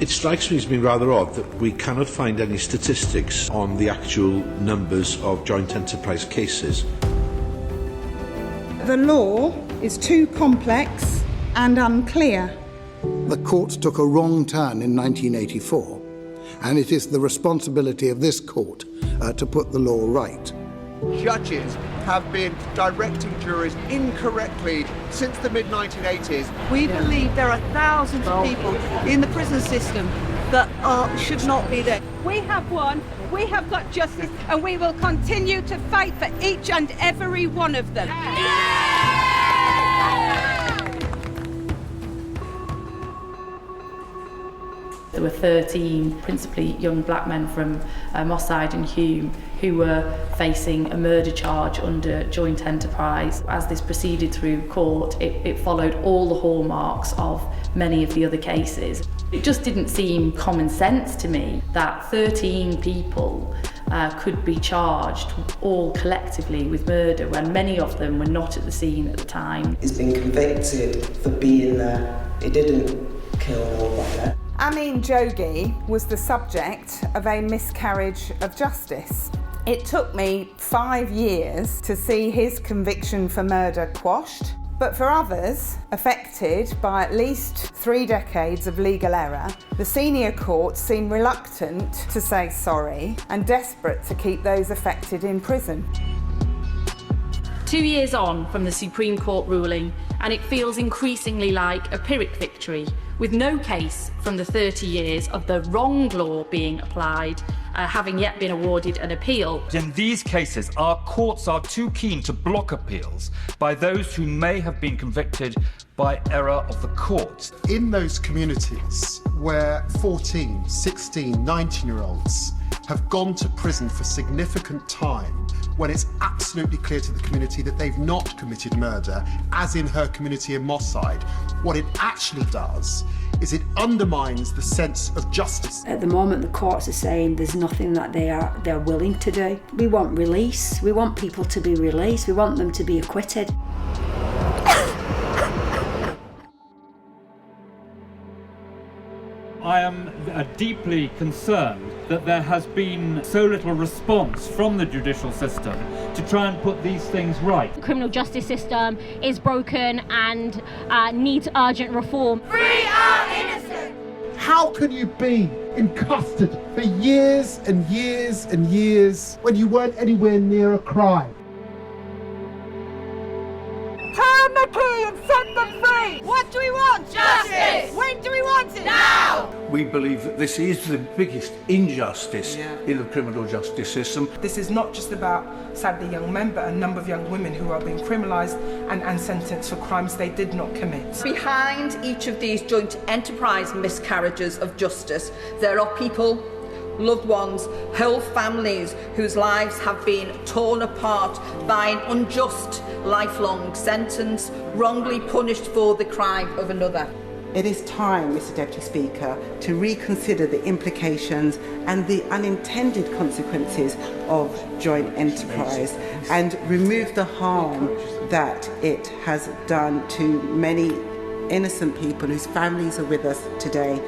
It strikes me as being rather odd that we cannot find any statistics on the actual numbers of joint enterprise cases. The law is too complex and unclear. The court took a wrong turn in 1984, and it is the responsibility of this court to put the law right. Judges have been directing juries incorrectly since the mid-1980s. We believe there are thousands of people in the prison system that should not be there. We have won, we have got justice, and we will continue to fight for each and every one of them. There were 13, principally young black men from Moss Side and Hume, who were facing a murder charge under joint enterprise. As this proceeded through court, it followed all the hallmarks of many of the other cases. It just didn't seem common sense to me that 13 people could be charged all collectively with murder when many of them were not at the scene at the time. He's been convicted for being there. He didn't kill or whatever. Amin Jogi was the subject of a miscarriage of justice. It took me 5 years to see his conviction for murder quashed, but for others, affected by at least 3 decades of legal error, the senior courts seem reluctant to say sorry and desperate to keep those affected in prison. 2 years on from the Supreme Court ruling, and it feels increasingly like a Pyrrhic victory, with no case from the 30 years of the wrong law being applied having yet been awarded an appeal. In these cases, our courts are too keen to block appeals by those who may have been convicted by error of the courts. In those communities where 14, 16, 19-year-olds have gone to prison for significant time, when it's absolutely clear to the community that they've not committed murder, as in her community in Moss Side, what it actually does is it undermines the sense of justice. At the moment, the courts are saying there's nothing that they're willing to do. We want release. We want people to be released. We want them to be acquitted. I am deeply concerned that there has been so little response from the judicial system to try and put these things right. The criminal justice system is broken and needs urgent reform. Free our innocent! How can you be in custody for years and years and years when you weren't anywhere near a crime? Turn the key and set them free! What do we want? Justice! When do we want it? Now! We believe that this is the biggest injustice in the criminal justice system. This is not just about, sadly, young men, but a number of young women who are being criminalised and sentenced for crimes they did not commit. Behind each of these joint enterprise miscarriages of justice, there are people, loved ones, whole families whose lives have been torn apart by an unjust lifelong sentence, wrongly punished for the crime of another. It is time, Mr Deputy Speaker, to reconsider the implications and the unintended consequences of joint enterprise and remove the harm that it has done to many innocent people whose families are with us today.